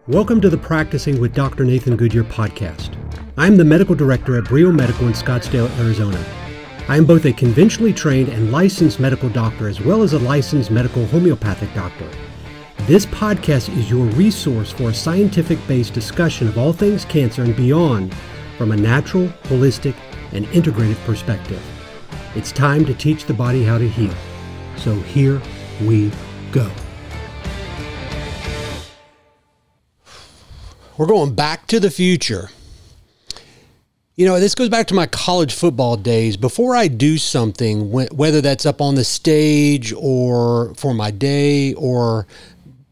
Welcome to the Practicing with Dr. Nathan Goodyear podcast. I'm the medical director at Brio-Medical in Scottsdale, Arizona. I am both a conventionally trained and licensed medical doctor as well as a licensed medical homeopathic doctor. This podcast is your resource for a scientific-based discussion of all things cancer and beyond from a natural, holistic, and integrative perspective. It's time to teach the body how to heal. So here we go. We're going back to the future. You know, this goes back to my college football days. Before I do something, whether that's up on the stage or for my day or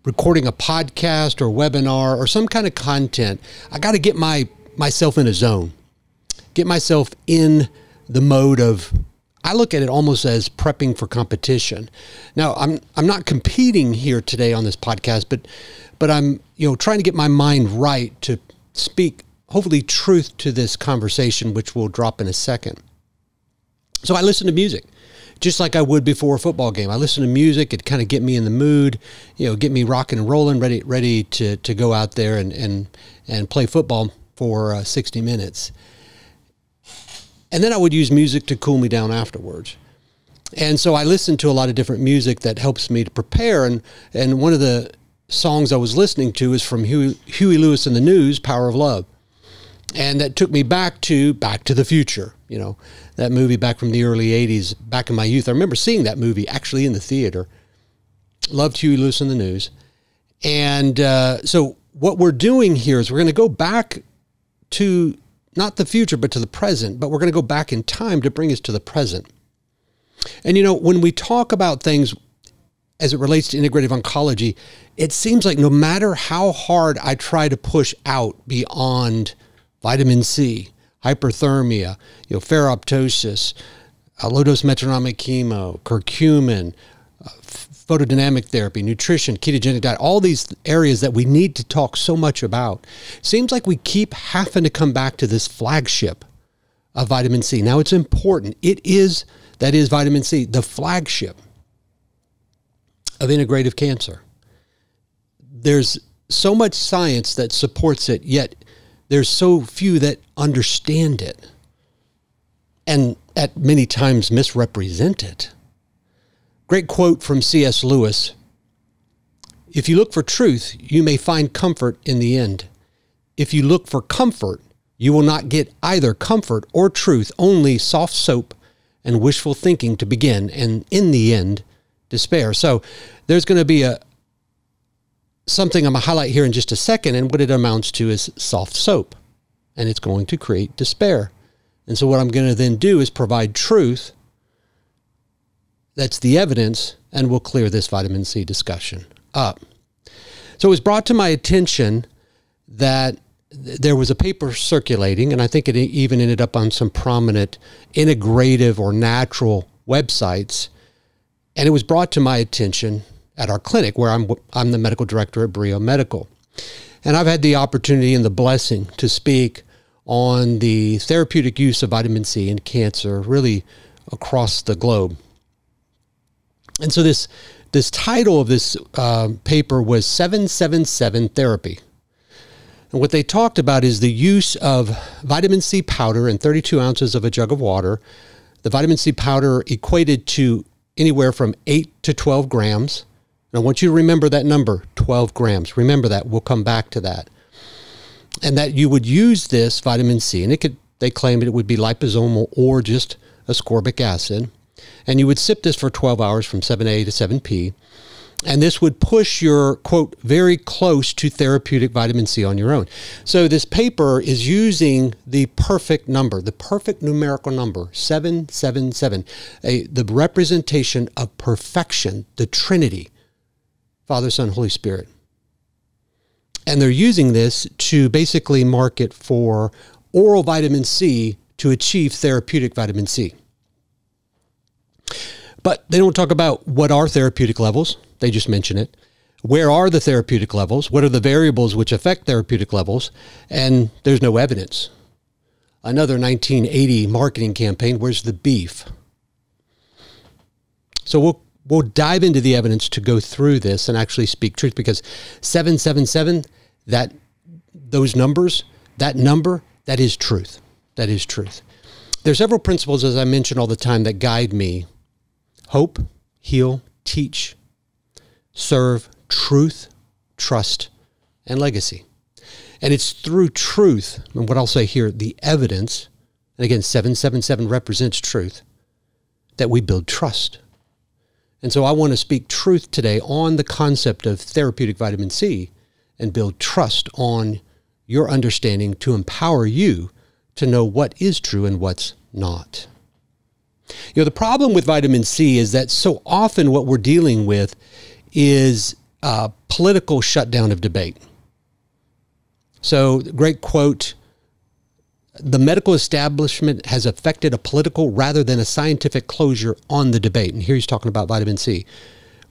recording a podcast or webinar or some kind of content, I got to get myself in a zone, get myself in the mode of, I look at it almost as prepping for competition. Now, I'm not competing here today on this podcast, but I'm, trying to get my mind right to speak, hopefully, truth to this conversation, which we'll drop in a second. So I listen to music, just like I would before a football game. I listen to music. It kind of get me in the mood, get me rocking and rolling, ready to go out there and play football for 60 minutes. And then I would use music to cool me down afterwards. And so I listen to a lot of different music that helps me to prepare. And one of the songs I was listening to is from Huey Lewis and the News, Power of Love. And that took me back to the Future, that movie back from the early 80s, back in my youth. I remember seeing that movie actually in the theater. Loved Huey Lewis and the News. And so what we're doing here is we're going to go back to not the future, but to the present, but we're going to go back in time to bring us to the present. And, when we talk about things as it relates to integrative oncology, it seems like no matter how hard I try to push out beyond vitamin C, hyperthermia, ferroptosis, low-dose metronomic chemo, curcumin, photodynamic therapy, nutrition, ketogenic diet, all these areas that we need to talk so much about. Seems like we keep having to come back to this flagship of vitamin C. Now, it's important. That is vitamin C, the flagship of integrative cancer. There's so much science that supports it, yet there's so few that understand it and at many times misrepresent it. Great quote from C.S. Lewis. If you look for truth, you may find comfort in the end. If you look for comfort, you will not get either comfort or truth, only soft soap and wishful thinking to begin, and in the end, despair. So there's going to be something I'm going to highlight here in just a second, and what it amounts to is soft soap, and it's going to create despair. And so what I'm going to then do is provide truth. That's the evidence, and we'll clear this vitamin C discussion up. So it was brought to my attention that there was a paper circulating, and I think it even ended up on some prominent integrative or natural websites. And it was brought to my attention at our clinic where I'm the medical director at Brio-Medical. And I've had the opportunity and the blessing to speak on the therapeutic use of vitamin C in cancer really across the globe. And so this title of this paper was 777 Therapy. And what they talked about is the use of vitamin C powder in 32 ounces of a jug of water. The vitamin C powder equated to anywhere from 8 to 12 grams. And I want you to remember that number, 12 grams. Remember that. We'll come back to that. And that you would use this vitamin C, and they claimed it would be liposomal or just ascorbic acid. And you would sip this for 12 hours from 7A to 7P. And this would push your, quote, very close to therapeutic vitamin C on your own. So this paper is using the perfect number, the perfect numerical number, 777, the representation of perfection, the Trinity, Father, Son, Holy Spirit. And they're using this to basically market for oral vitamin C to achieve therapeutic vitamin C. But they don't talk about what are therapeutic levels. They just mention it. Where are the therapeutic levels? What are the variables which affect therapeutic levels? And there's no evidence. Another 1980 marketing campaign, where's the beef? So we'll dive into the evidence to go through this and actually speak truth, because 777 those numbers, that number, that is truth. That is truth. There's several principles, as I mention all the time, that guide me. Hope, heal, teach, serve, truth, trust, and legacy. And it's through truth, and what I'll say here, the evidence, and again, 777 represents truth, that we build trust. And so I want to speak truth today on the concept of therapeutic vitamin C and build trust on your understanding to empower you to know what is true and what's not. You know, the problem with vitamin C is that so often what we're dealing with is political shutdown of debate. So, great quote, the medical establishment has affected a political rather than a scientific closure on the debate. And here he's talking about vitamin C.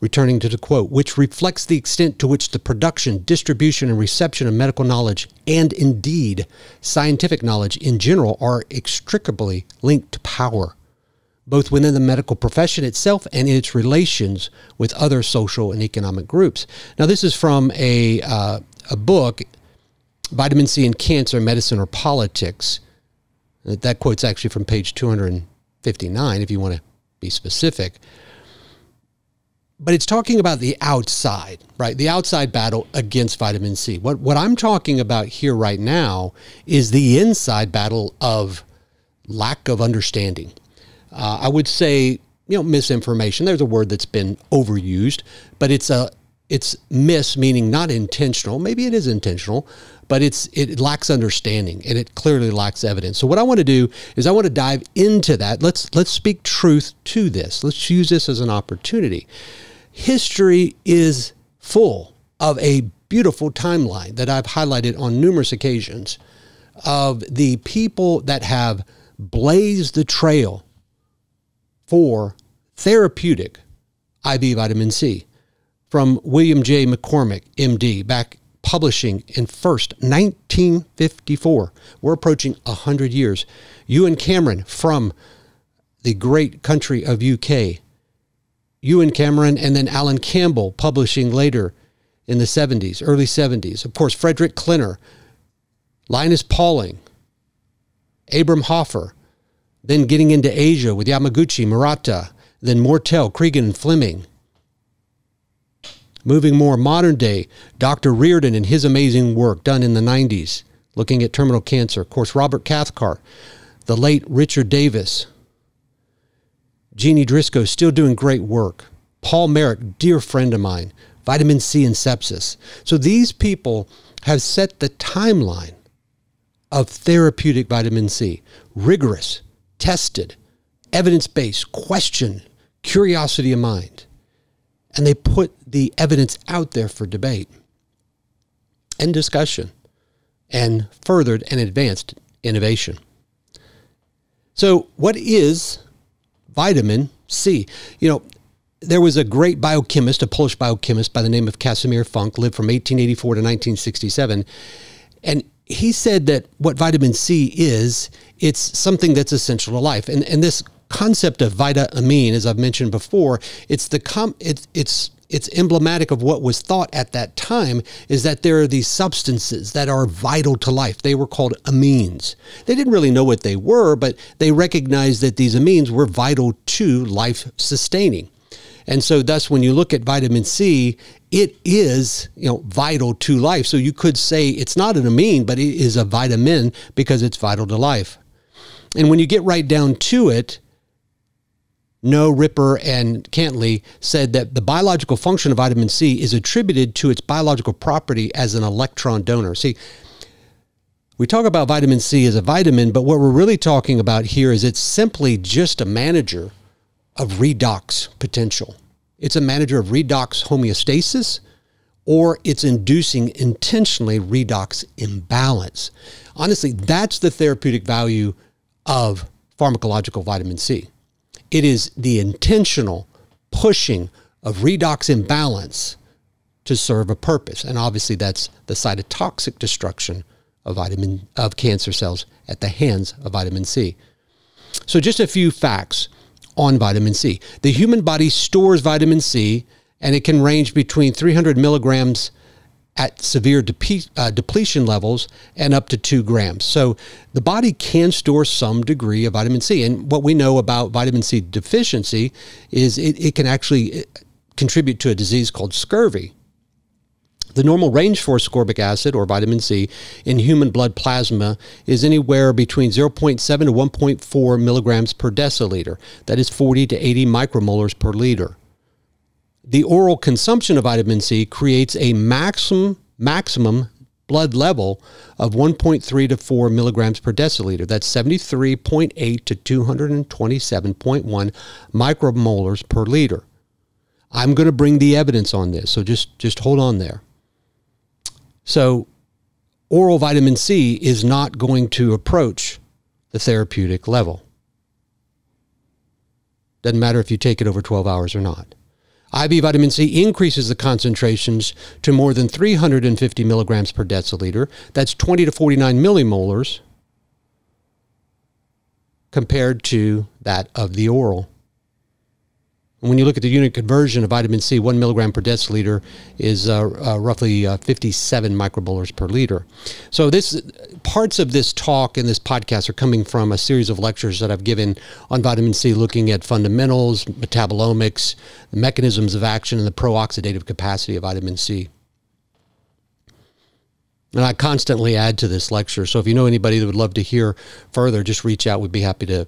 Returning to the quote, which reflects the extent to which the production, distribution, and reception of medical knowledge, and indeed scientific knowledge in general, are inextricably linked to power, both within the medical profession itself and in its relations with other social and economic groups. Now, this is from a book, Vitamin C in Cancer, Medicine, or Politics. That quote's actually from page 259, if you want to be specific. But it's talking about the outside, right? The outside battle against vitamin C. What I'm talking about here right now is the inside battle of lack of understanding. I would say, misinformation. There's a word that's been overused, but it's mis, meaning not intentional. Maybe it is intentional, but it lacks understanding, and it clearly lacks evidence. So what I want to do is I want to dive into that. Let's speak truth to this. Let's use this as an opportunity. History is full of a beautiful timeline that I've highlighted on numerous occasions of the people that have blazed the trail for therapeutic IV vitamin C. From William J. McCormick, MD, back publishing in 1954. We're approaching 100 years. Ewan Cameron from the great country of UK. Ewan Cameron and then Alan Campbell publishing later in the 70s, early 70s. Of course, Frederick Klenner, Linus Pauling, Abram Hoffer, then getting into Asia with Yamaguchi, Murata, then Mortel, Cregan, and Fleming. Moving more modern day, Dr. Reardon and his amazing work done in the 90s, looking at terminal cancer. Of course, Robert Cathcart, the late Richard Davis, Jeannie Driscoll, still doing great work. Paul Merrick, dear friend of mine, vitamin C and sepsis. So these people have set the timeline of therapeutic vitamin C. Rigorous, tested, evidence-based, question, curiosity of mind. And they put the evidence out there for debate and discussion and furthered and advanced innovation. So what is vitamin C? There was a great biochemist, a Polish biochemist by the name of Casimir Funk, lived from 1884 to 1967. And he said that what vitamin C is, it's something that's essential to life. And this concept of vitamin, as I've mentioned before, it's emblematic of what was thought at that time, is that there are these substances that are vital to life. They were called amines. They didn't really know what they were, but they recognized that these amines were vital to life sustaining. And so thus, when you look at vitamin C, it is, vital to life. So you could say it's not an amine, but it is a vitamin because it's vital to life. And when you get right down to it, No, Ripper, and Cantley said that the biological function of vitamin C is attributed to its biological property as an electron donor. See, we talk about vitamin C as a vitamin, but what we're really talking about here is it's simply just a manager of redox potential. It's a manager of redox homeostasis, or it's inducing intentionally redox imbalance. Honestly, that's the therapeutic value of pharmacological vitamin C. It is the intentional pushing of redox imbalance to serve a purpose. And obviously that's the cytotoxic destruction of cancer cells at the hands of vitamin C. So just a few facts on vitamin C. The human body stores vitamin C, and it can range between 300 milligrams at severe depletion levels and up to 2 grams. So the body can store some degree of vitamin C. And what we know about vitamin C deficiency is it can actually contribute to a disease called scurvy. The normal range for ascorbic acid, or vitamin C, in human blood plasma is anywhere between 0.7 to 1.4 milligrams per deciliter. That is 40 to 80 micromolars per liter. The oral consumption of vitamin C creates a maximum blood level of 1.3 to 4 milligrams per deciliter. That's 73.8 to 227.1 micromolars per liter. I'm going to bring the evidence on this, so just hold on there. So oral vitamin C is not going to approach the therapeutic level. Doesn't matter if you take it over 12 hours or not. IV vitamin C increases the concentrations to more than 350 milligrams per deciliter. That's 20 to 49 millimolars compared to that of the oral. And when you look at the unit conversion of vitamin C, 1 milligram per deciliter is roughly 57 microbolars per liter. So parts of this talk and this podcast are coming from a series of lectures that I've given on vitamin C, looking at fundamentals, metabolomics, the mechanisms of action, and the pro-oxidative capacity of vitamin C. And I constantly add to this lecture. So if you know anybody that would love to hear further, just reach out. We'd be happy to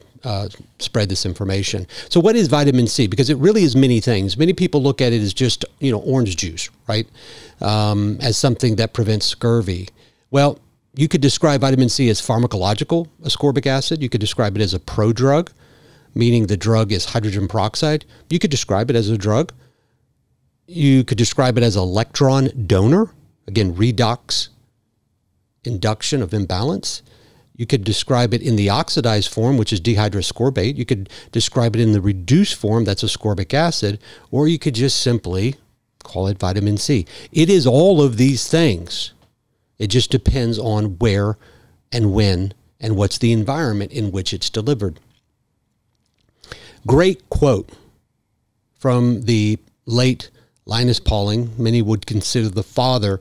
spread this information. So what is vitamin C? Because it really is many things. Many people look at it as just, orange juice, right? As something that prevents scurvy. Well, you could describe vitamin C as pharmacological ascorbic acid. You could describe it as a prodrug, meaning the drug is hydrogen peroxide. You could describe it as a drug. You could describe it as electron donor. Again, redox, induction of imbalance. You could describe it in the oxidized form, which is dehydroascorbate. You could describe it in the reduced form, that's ascorbic acid, or you could just simply call it vitamin C. It is all of these things. It just depends on where and when and what's the environment in which it's delivered. Great quote from the late Linus Pauling. Many would consider the father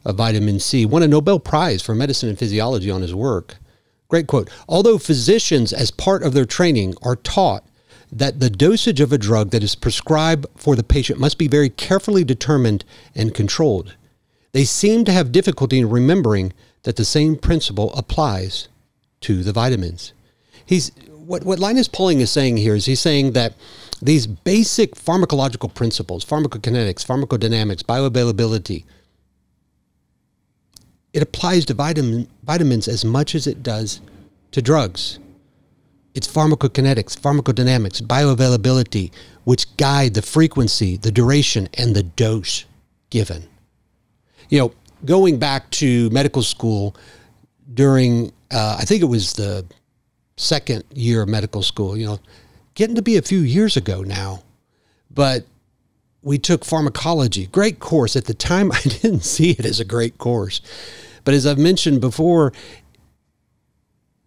of vitamin C, won a Nobel Prize for medicine and physiology on his work. Great quote. Although physicians, as part of their training, are taught that the dosage of a drug that is prescribed for the patient must be very carefully determined and controlled, they seem to have difficulty in remembering that the same principle applies to the vitamins. What Linus Pauling is saying here is he's saying that these basic pharmacological principles, pharmacokinetics, pharmacodynamics, bioavailability, it applies to vitamins as much as it does to drugs. It's pharmacokinetics, pharmacodynamics, bioavailability, which guide the frequency, the duration, and the dose given. Going back to medical school during, I think it was the second year of medical school, getting to be a few years ago now, but we took pharmacology. Great course. At the time, I didn't see it as a great course. But as I've mentioned before,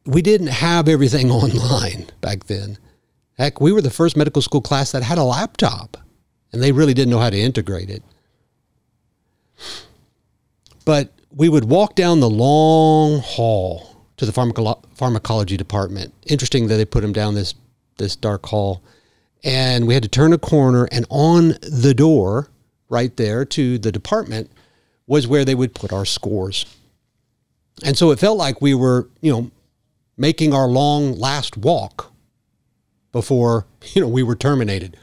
we didn't have everything online back then. Heck, we were the first medical school class that had a laptop, and they really didn't know how to integrate it. But we would walk down the long hall to the pharmacology department. Interesting that they put them down this dark hall. And we had to turn a corner, and on the door right there to the department was where they would put our scores. And so it felt like we were, making our long last walk before, we were terminated.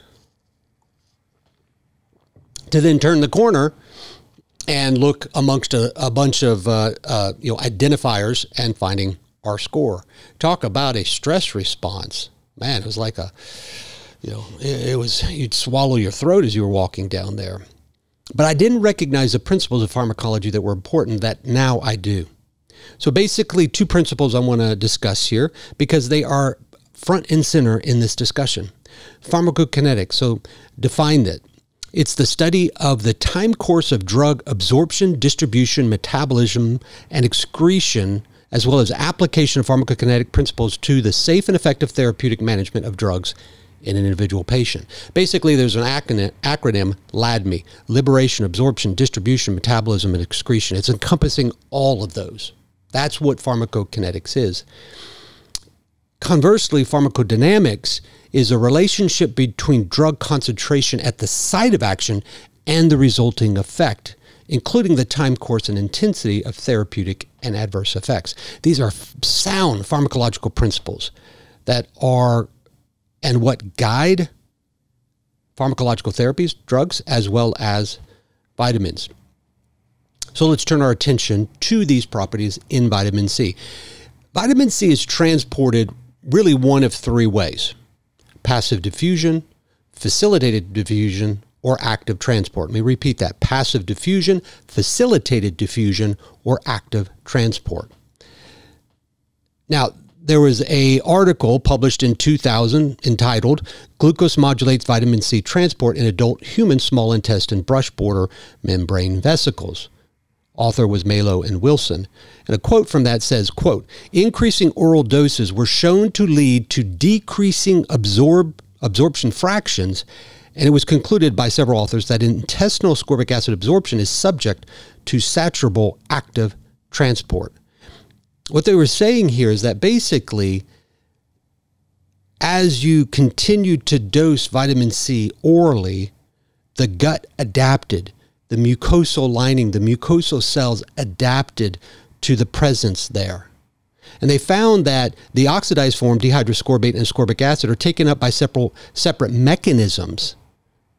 To then turn the corner and look amongst a bunch of, identifiers and finding our score. Talk about a stress response. Man, it was like you'd swallow your throat as you were walking down there. But I didn't recognize the principles of pharmacology that were important that now I do. So basically, 2 principles I want to discuss here because they are front and center in this discussion. Pharmacokinetics, so define it. It's the study of the time course of drug absorption, distribution, metabolism, and excretion, as well as application of pharmacokinetic principles to the safe and effective therapeutic management of drugs in an individual patient. Basically, there's an acronym, LADME, liberation, absorption, distribution, metabolism, and excretion. It's encompassing all of those. That's what pharmacokinetics is. Conversely, pharmacodynamics is a relationship between drug concentration at the site of action and the resulting effect, including the time course and intensity of therapeutic and adverse effects. These are sound pharmacological principles that are and what guide pharmacological therapies, drugs, as well as vitamins. So let's turn our attention to these properties in vitamin C. Vitamin C is transported really one of three ways: passive diffusion, facilitated diffusion, or active transport. Let me repeat that: passive diffusion, facilitated diffusion, or active transport. Now, there was an article published in 2000 entitled "Glucose Modulates Vitamin C Transport in Adult Human Small Intestine Brush Border Membrane Vesicles." Author was Malo and Wilson. And a quote from that says, quote, "Increasing oral doses were shown to lead to decreasing absorption fractions, and it was concluded by several authors that intestinal ascorbic acid absorption is subject to saturable active transport." What they were saying here is that basically, as you continue to dose vitamin C orally, the gut adapted. The mucosal lining, the mucosal cells adapted to the presence there. And they found that the oxidized form, dehydroascorbate and ascorbic acid, are taken up by separate mechanisms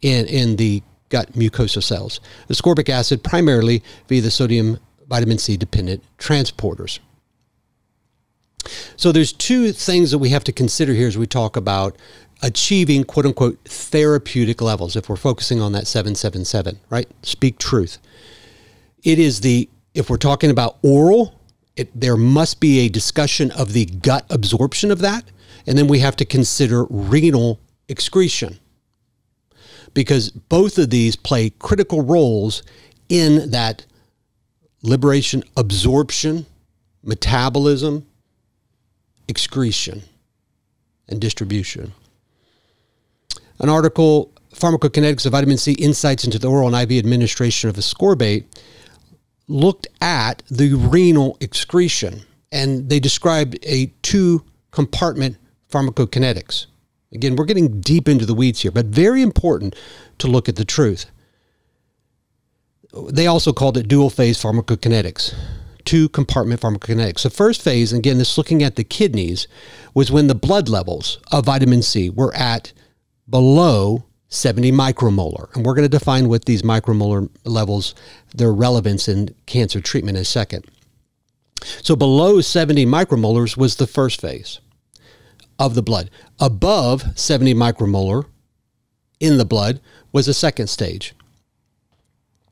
in the gut mucosal cells. Ascorbic acid primarily via the sodium vitamin C dependent transporters. So there's two things that we have to consider here as we talk about achieving quote unquote therapeutic levels. If we're focusing on that 777, right? Speak truth. It is if we're talking about oral, there must be a discussion of the gut absorption of that. And then we have to consider renal excretion, because both of these play critical roles in that liberation, absorption, metabolism, excretion, and distribution. An article, Pharmacokinetics of Vitamin C, Insights into the Oral and IV Administration of Ascorbate, looked at the renal excretion, and they described a two-compartment pharmacokinetics. Again, we're getting deep into the weeds here, but very important to look at the truth. They also called it dual-phase pharmacokinetics, two-compartment pharmacokinetics. The first phase, again, this looking at the kidneys, was when the blood levels of vitamin C were at below 70 micromolar. And we're going to define what these micromolar levels, their relevance in cancer treatment in a second. So below 70 micromolars was the first phase of the blood. Above 70 micromolar in the blood was the second stage.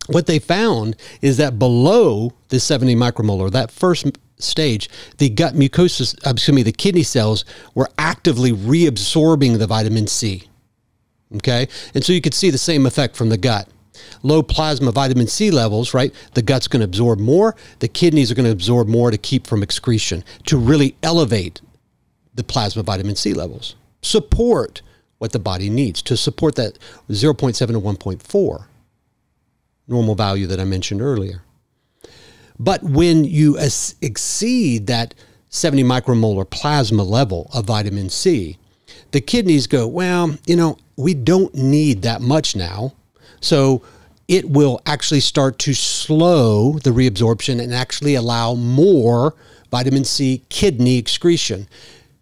What they found is that below the 70 micromolar, that first stage, the gut mucosa, the kidney cells were actively reabsorbing the vitamin C. Okay? And so you could see the same effect from the gut. Low plasma vitamin C levels, right? The gut's going to absorb more. The kidneys are going to absorb more to keep from excretion, to really elevate the plasma vitamin C levels. Support what the body needs, to support that 0.7 to 1.4 normal value that I mentioned earlier. But when you exceed that 70 micromolar plasma level of vitamin C, the kidneys go, well, we don't need that much now. So it will actually start to slow the reabsorption and actually allow more vitamin C kidney excretion.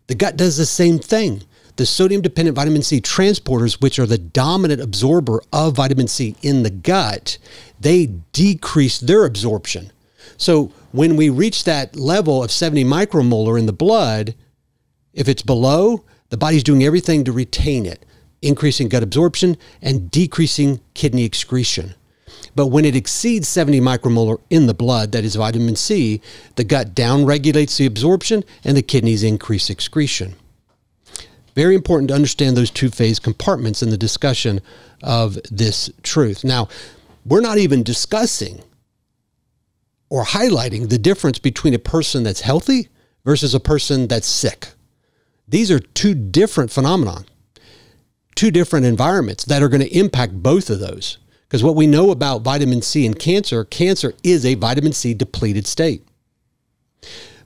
The gut does the same thing. The sodium-dependent vitamin C transporters, which are the dominant absorber of vitamin C in the gut, they decrease their absorption. So when we reach that level of 70 micromolar in the blood, if it's below, the body's doing everything to retain it, increasing gut absorption and decreasing kidney excretion. But when it exceeds 70 micromolar in the blood, that is vitamin C, the gut downregulates the absorption and the kidneys increase excretion. Very important to understand those two-phase compartments in the discussion of this truth. Now, we're not even discussing or highlighting the difference between a person that's healthy versus a person that's sick. These are two different phenomena. two different environments that are going to impact both of those. Because what we know about vitamin C in cancer, cancer is a vitamin C depleted state.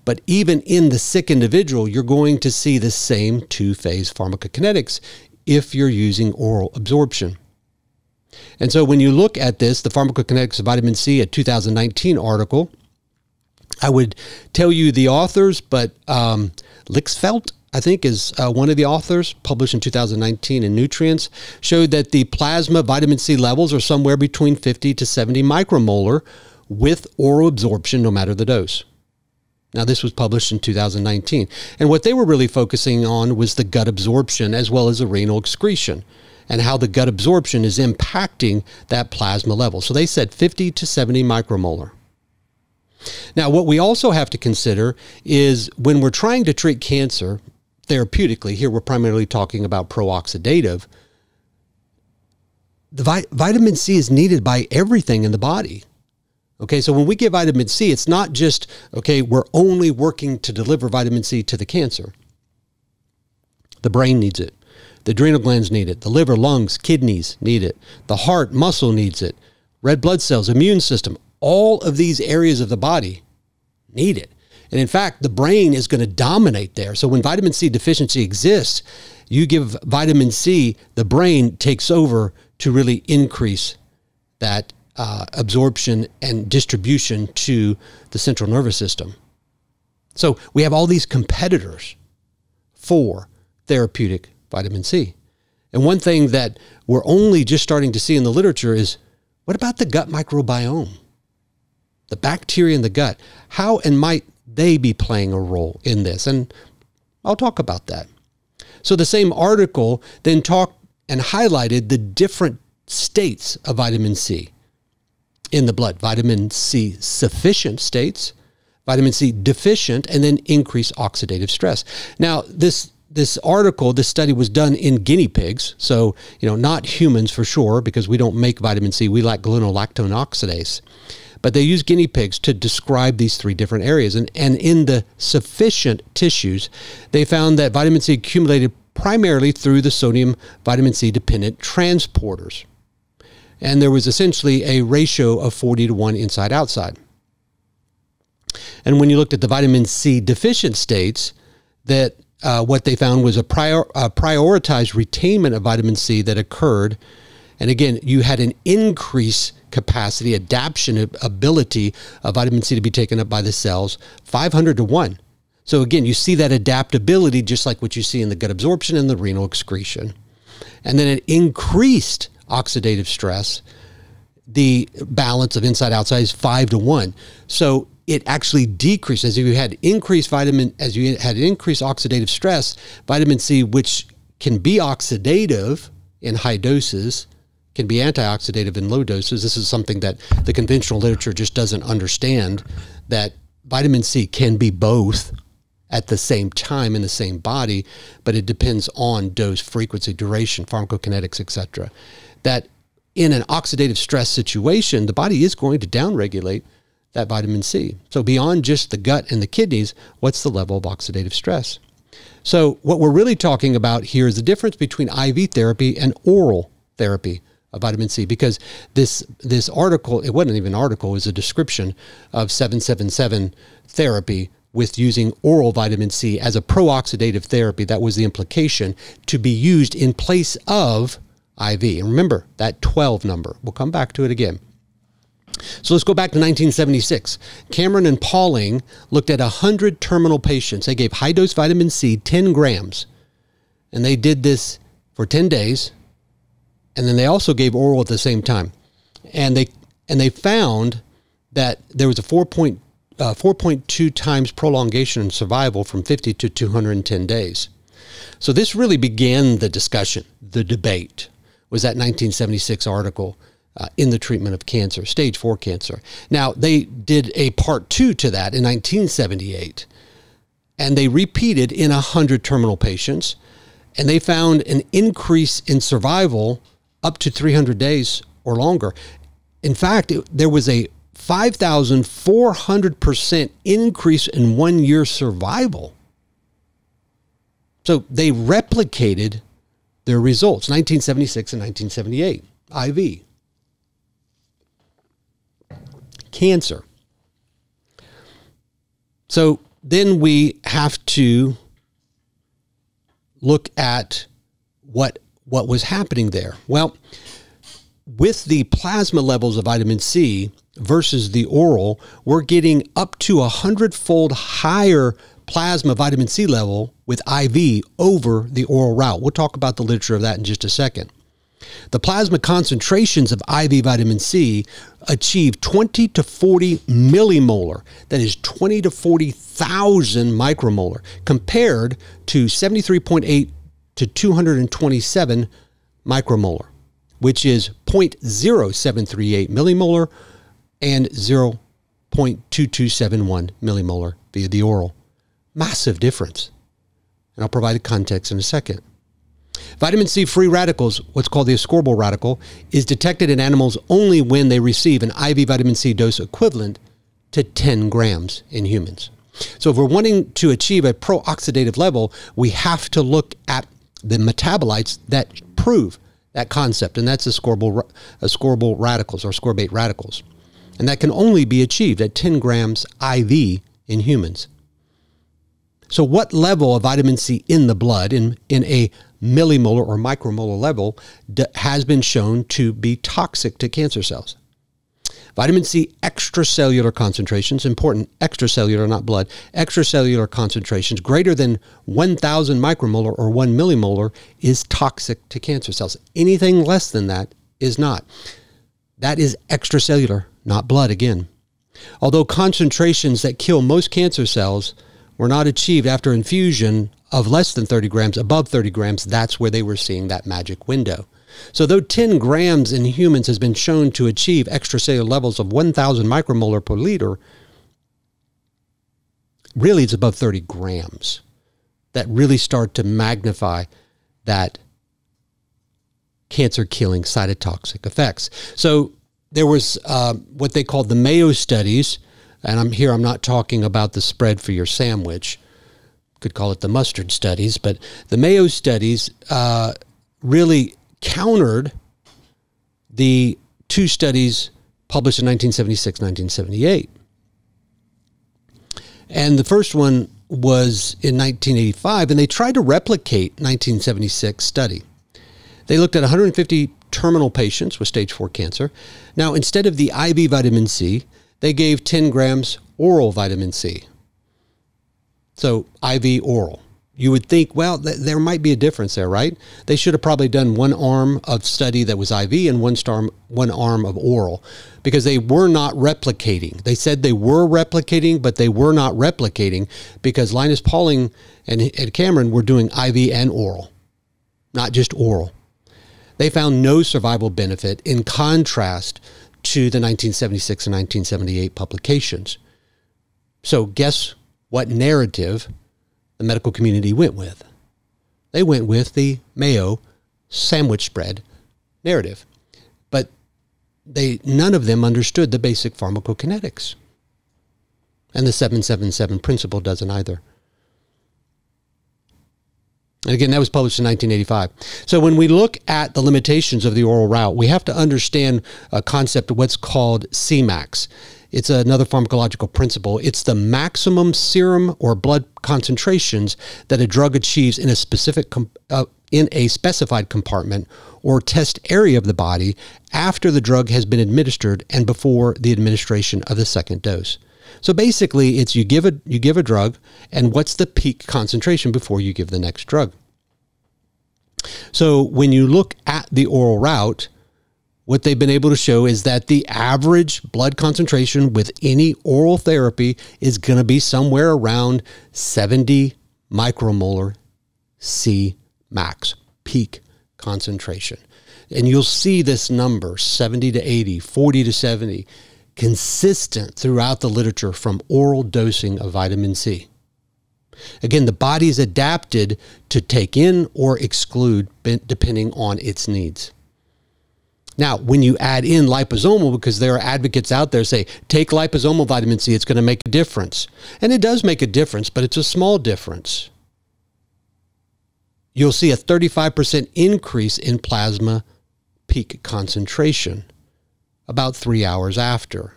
But even in the sick individual, you're going to see the same two-phase pharmacokinetics if you're using oral absorption. And so when you look at this, the pharmacokinetics of vitamin C, a 2019 article, I would tell you the authors, but Lixfelt, I think, is one of the authors, published in 2019 in Nutrients, showed that the plasma vitamin C levels are somewhere between 50 to 70 micromolar with oral absorption, no matter the dose. Now, this was published in 2019. And what they were really focusing on was the gut absorption as well as the renal excretion and how the gut absorption is impacting that plasma level. So they said 50 to 70 micromolar. Now, what we also have to consider is when we're trying to treat cancer therapeutically, here we're primarily talking about pro-oxidative, the vitamin C is needed by everything in the body. Okay, so when we give vitamin C, it's not just, okay, we're only working to deliver vitamin C to the cancer. The brain needs it. The adrenal glands need it. The liver, lungs, kidneys need it. The heart, muscle needs it. Red blood cells, immune system, all of these areas of the body need it. And in fact, the brain is going to dominate there. So when vitamin C deficiency exists, you give vitamin C, the brain takes over to really increase that absorption and distribution to the central nervous system. So we have all these competitors for therapeutic vitamin C. And one thing that we're only just starting to see in the literature is, what about the gut microbiome? The bacteria in the gut, how and might they be playing a role in this? And I'll talk about that. So the same article then talked and highlighted the different states of vitamin C in the blood. Vitamin C sufficient states, vitamin C deficient, and then increased oxidative stress. Now, this article, this study was done in guinea pigs. So, not humans for sure, because we don't make vitamin C. We lack glycolactone oxidase. But they use guinea pigs to describe these three different areas. And in the sufficient tissues, they found that vitamin C accumulated primarily through the sodium vitamin C dependent transporters. And there was essentially a ratio of 40-to-1 inside-outside. And when you looked at the vitamin C deficient states, that what they found was a prioritized retainment of vitamin C that occurred. And again, you had an increased capacity, adaptation ability of vitamin C to be taken up by the cells, 500-to-1. So again, you see that adaptability just like what you see in the gut absorption and the renal excretion. And then it increased oxidative stress. The balance of inside-outside is 5-to-1. So it actually decreased as you had increased increased oxidative stress. Vitamin C, which can be oxidative in high doses, can be antioxidative in low doses. This is something that the conventional literature just doesn't understand, that vitamin C can be both at the same time in the same body, but it depends on dose, frequency, duration, pharmacokinetics, etc. That in an oxidative stress situation, the body is going to downregulate that vitamin C. So beyond just the gut and the kidneys, what's the level of oxidative stress? So what we're really talking about here is the difference between IV therapy and oral therapy of vitamin C, because this article, it wasn't even an article, it was a description of 777 therapy with using oral vitamin C as a pro-oxidative therapy. That was the implication, to be used in place of IV. And remember that 12 number. We'll come back to it again. So let's go back to 1976. Cameron and Pauling looked at 100 terminal patients. They gave high-dose vitamin C, 10 grams, and they did this for 10 days, and then they also gave oral at the same time. And they found that there was a 4.2 times prolongation in survival from 50 to 210 days. So this really began the discussion, the debate, was that 1976 article in the treatment of cancer, stage 4 cancer. Now, they did a part 2 to that in 1978, and they repeated in 100 terminal patients, and they found an increase in survival up to 300 days or longer. In fact, there was a 5,400% increase in 1 year survival. So they replicated their results, 1976 and 1978, IV. Cancer. So then we have to look at what was happening there. Well, with the plasma levels of vitamin C versus the oral, we're getting up to 100-fold higher plasma vitamin C level with IV over the oral route. We'll talk about the literature of that in just a second. The plasma concentrations of IV vitamin C achieve 20 to 40 millimolar. That is 20 to 40,000 micromolar, compared to 73.8 to 227 micromolar, which is 0.0738 millimolar and 0.2271 millimolar via the oral. Massive difference. And I'll provide a context in a second. Vitamin C free radicals, what's called the ascorbyl radical, is detected in animals only when they receive an IV vitamin C dose equivalent to 10 grams in humans. So if we're wanting to achieve a pro-oxidative level, we have to look at the metabolites that prove that concept, and that's ascorbyl radicals or ascorbate radicals. And that can only be achieved at 10 grams IV in humans. So what level of vitamin C in the blood, in a millimolar or micromolar level, has been shown to be toxic to cancer cells? Vitamin C extracellular concentrations, important, extracellular, not blood, extracellular concentrations greater than 1,000 micromolar or 1 millimolar is toxic to cancer cells. Anything less than that is not. That is extracellular, not blood again. Although concentrations that kill most cancer cells were not achieved after infusion of less than 30 grams, above 30 grams, that's where they were seeing that magic window. So though 10 grams in humans has been shown to achieve extracellular levels of 1,000 micromolar per liter, really it's above 30 grams that really start to magnify that cancer-killing cytotoxic effects. So there was what they called the Mayo studies, and I'm not talking about the spread for your sandwich. Could call it the mustard studies, but the Mayo studies really countered the two studies published in 1976, 1978. And the first one was in 1985, and they tried to replicate 1976 study. They looked at 150 terminal patients with stage 4 cancer. Now, instead of the IV vitamin C, they gave 10 grams oral vitamin C. So IV oral. You would think, well, there might be a difference there, right? They should have probably done one arm of study that was IV and one arm of oral, because they were not replicating. They said they were replicating, but they were not replicating because Linus Pauling and Cameron were doing IV and oral, not just oral. They found no survival benefit in contrast to the 1976 and 1978 publications. So guess what narrative the medical community went with? They went with the Mayo sandwich spread narrative. But none of them understood the basic pharmacokinetics. And the 777 principle doesn't either. And again, that was published in 1985. So when we look at the limitations of the oral route, we have to understand a concept of what's called Cmax. It's another pharmacological principle. It's the maximum serum or blood concentrations that a drug achieves in a specific in a specified compartment or test area of the body after the drug has been administered and before the administration of the second dose. So basically, it's you give a drug, and what's the peak concentration before you give the next drug. So when you look at the oral route, what they've been able to show is that the average blood concentration with any oral therapy is going to be somewhere around 70 micromolar C max, peak concentration. And you'll see this number, 70 to 80, 40 to 70, consistent throughout the literature from oral dosing of vitamin C. Again, the body is adapted to take in or exclude depending on its needs. Now, when you add in liposomal, because there are advocates out there say, take liposomal vitamin C, it's going to make a difference. And it does make a difference, but it's a small difference. you'll see a 35% increase in plasma peak concentration about 3 hours after,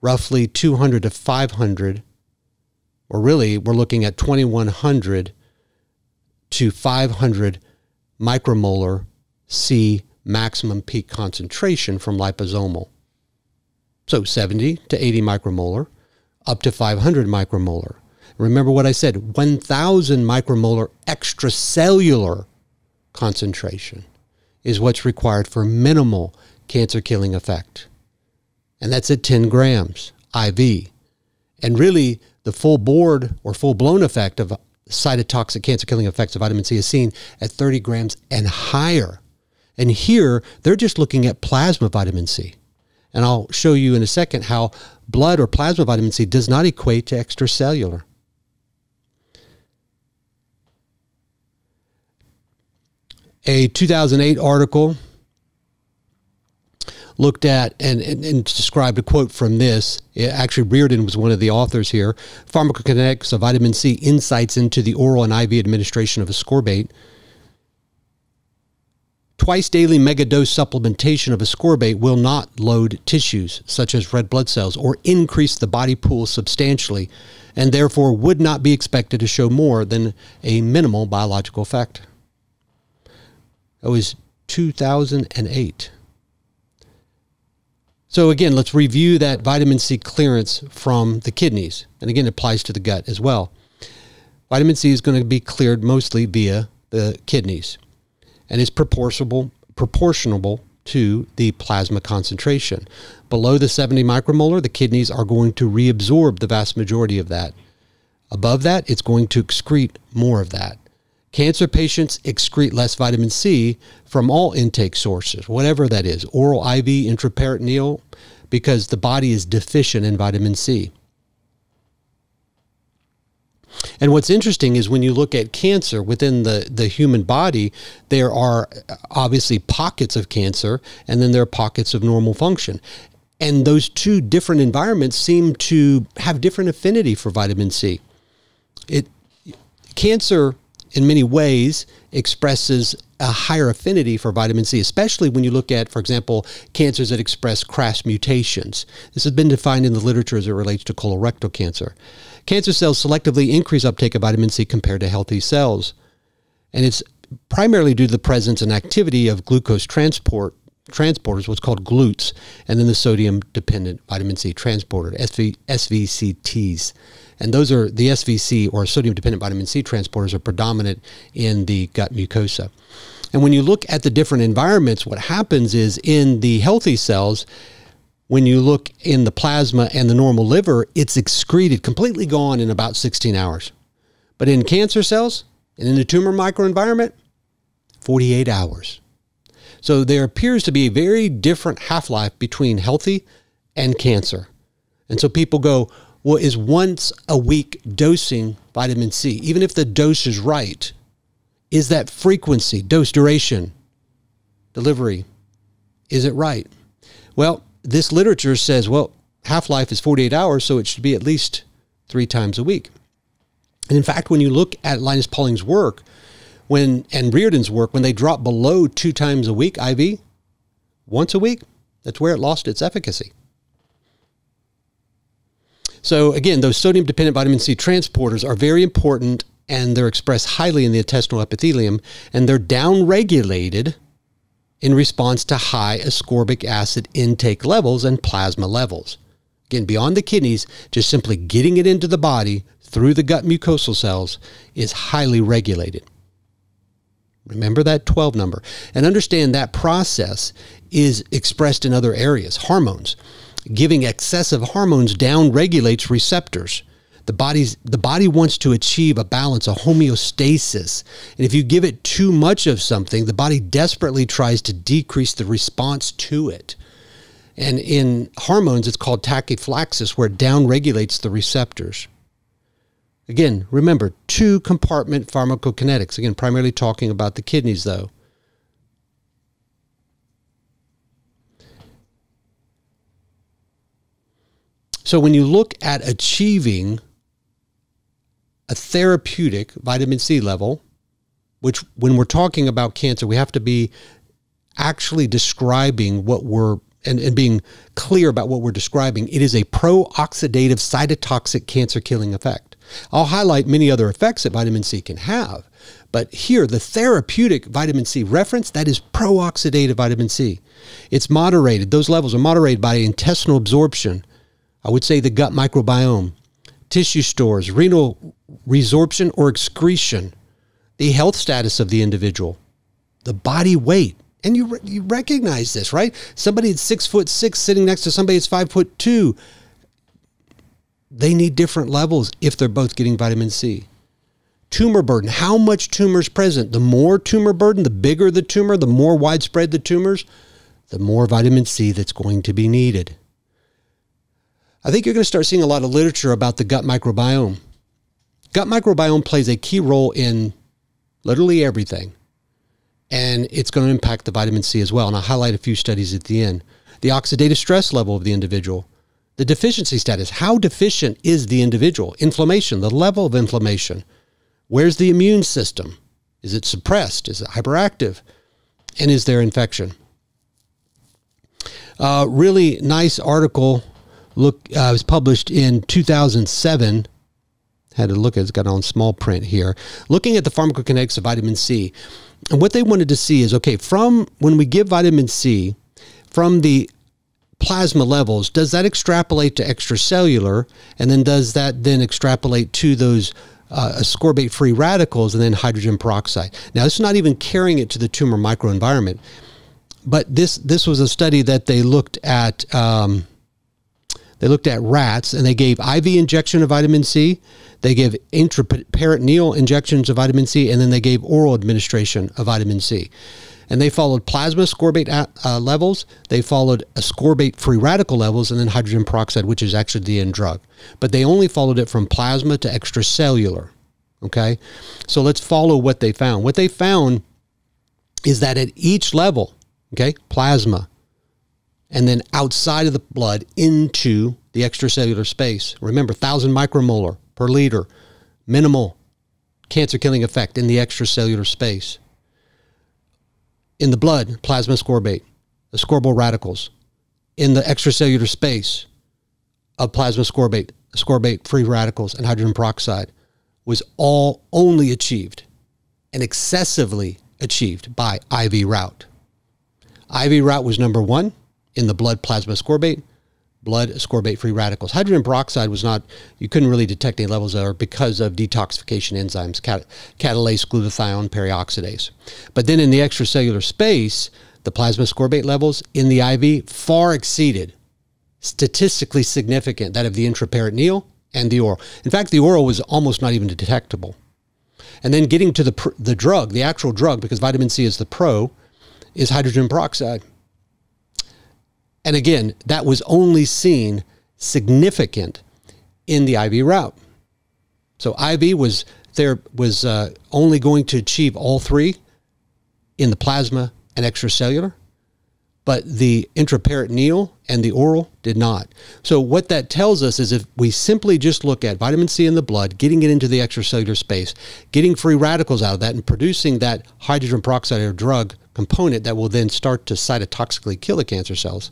roughly 200 to 500, or really we're looking at 2100 to 500 micromolar C maximum peak concentration from liposomal. So 70 to 80 micromolar, up to 500 micromolar. Remember what I said, 1,000 micromolar extracellular concentration is what's required for minimal cancer-killing effect. And that's at 10 grams IV. And really, the full board or full-blown effect of cytotoxic cancer-killing effects of vitamin C is seen at 30 grams and higher. And here, they're just looking at plasma vitamin C. And I'll show you in a second how blood or plasma vitamin C does not equate to extracellular. A 2008 article looked at and described a quote from this. Actually, Reardon was one of the authors here. Pharmacokinetics of vitamin C, insights into the oral and IV administration of ascorbate. Twice daily megadose supplementation of ascorbate will not load tissues such as red blood cells or increase the body pool substantially, and therefore would not be expected to show more than a minimal biological effect. That was 2008. So again, let's review that vitamin C clearance from the kidneys. And again, it applies to the gut as well. Vitamin C is going to be cleared mostly via the kidneys. And it's proportional to the plasma concentration. Below the 70 micromolar, the kidneys are going to reabsorb the vast majority of that. Above that, it's going to excrete more of that. Cancer patients excrete less vitamin C from all intake sources, whatever that is, oral, IV, intraperitoneal, because the body is deficient in vitamin C. And what's interesting is when you look at cancer within the human body, there are obviously pockets of cancer, and then there are pockets of normal function. And those two different environments seem to have different affinity for vitamin C. Cancer, in many ways, expresses a higher affinity for vitamin C, especially when you look at, for example, cancers that express KRAS mutations. This has been defined in the literature as it relates to colorectal cancer. Cancer cells selectively increase uptake of vitamin C compared to healthy cells. And it's primarily due to the presence and activity of glucose transporters, what's called GLUTs, and then the sodium-dependent vitamin C transporter, SVCTs. And those are the SVC, or sodium-dependent vitamin C transporters, are predominant in the gut mucosa. And when you look at the different environments, what happens is in the healthy cells, when you look in the plasma and the normal liver, it's excreted, completely gone in about 16 hours. But in cancer cells and in the tumor microenvironment, 48 hours. So there appears to be a very different half-life between healthy and cancer. And so people go, well, is once a week dosing vitamin C, even if the dose is right, is that frequency, dose duration, delivery, is it right? Well, this literature says, well, half-life is 48 hours, so it should be at least 3 times a week. And in fact, when you look at Linus Pauling's work, and Reardon's work, when they drop below 2 times a week IV, once a week, that's where it lost its efficacy. So again, those sodium-dependent vitamin C transporters are very important, and they're expressed highly in the intestinal epithelium, and they're downregulated in response to high ascorbic acid intake levels and plasma levels. Again, beyond the kidneys, just simply getting it into the body through the gut mucosal cells is highly regulated. Remember that 12 number. And understand that process is expressed in other areas. Hormones. Giving excessive hormones down-regulates receptors. The body wants to achieve a balance, a homeostasis. And if you give it too much of something, the body desperately tries to decrease the response to it. And in hormones, it's called tachyphylaxis, where it down-regulates the receptors. Again, remember, 2-compartment pharmacokinetics. Again, primarily talking about the kidneys, though. So when you look at achieving a therapeutic vitamin C level, which when we're talking about cancer, we have to be actually describing what we're, and being clear about what we're describing. It is a pro-oxidative cytotoxic cancer-killing effect. I'll highlight many other effects that vitamin C can have, but here, the therapeutic vitamin C reference, that is pro-oxidative vitamin C. It's moderated. Those levels are moderated by intestinal absorption. I would say the gut microbiome, tissue stores, renal resorption or excretion, the health status of the individual, the body weight. And you recognize this, right? Somebody that's 6'6" sitting next to somebody that's 5'2", they need different levels if they're both getting vitamin C. Tumor burden, how much tumor is present? The more tumor burden, the bigger the tumor, the more widespread the tumors, the more vitamin C that's going to be needed. I think you're going to start seeing a lot of literature about the gut microbiome. Gut microbiome plays a key role in literally everything. And it's going to impact the vitamin C as well. And I'll highlight a few studies at the end. The oxidative stress level of the individual, the deficiency status, how deficient is the individual, inflammation, the level of inflammation, where's the immune system? Is it suppressed? Is it hyperactive? And is there infection? Really nice article was published in 2007. Had to look at it. It's got on small print here. Looking at the pharmacokinetics of vitamin C. And what they wanted to see is, okay, from when we give vitamin C, from the plasma levels, does that extrapolate to extracellular? And then does that then extrapolate to those ascorbate free radicals and then hydrogen peroxide? Now, it's not even carrying it to the tumor microenvironment. But this was a study that they looked at. They looked at rats, and they gave IV injection of vitamin C. They gave intraperitoneal injections of vitamin C, and then they gave oral administration of vitamin C. And they followed plasma ascorbate levels. They followed ascorbate free radical levels, and then hydrogen peroxide, which is actually the end drug. But they only followed it from plasma to extracellular. Okay? So let's follow what they found. What they found is that at each level, okay, plasma, and then outside of the blood into the extracellular space. Remember, 1,000 micromolar per liter, minimal cancer-killing effect in the extracellular space. In the blood, plasma ascorbate, ascorbyl radicals. In the extracellular space of plasma ascorbate, ascorbate free radicals, and hydrogen peroxide was all only achieved and excessively achieved by IV route. IV route was number one. In the blood, plasma ascorbate, blood ascorbate free radicals. Hydrogen peroxide was not, you couldn't really detect any levels there because of detoxification enzymes, catalase, glutathione, perioxidase. But then in the extracellular space, the plasma ascorbate levels in the IV far exceeded, statistically significant, that of the intraperitoneal and the oral. In fact, the oral was almost not even detectable. And then getting to the drug, the actual drug, because vitamin C is the pro, is hydrogen peroxide. And again, that was only seen significant in the IV route. So IV was only going to achieve all three in the plasma and extracellular, but the intraperitoneal and the oral did not. So what that tells us is if we simply just look at vitamin C in the blood, getting it into the extracellular space, getting free radicals out of that, and producing that hydrogen peroxide or drug component that will then start to cytotoxically kill the cancer cells,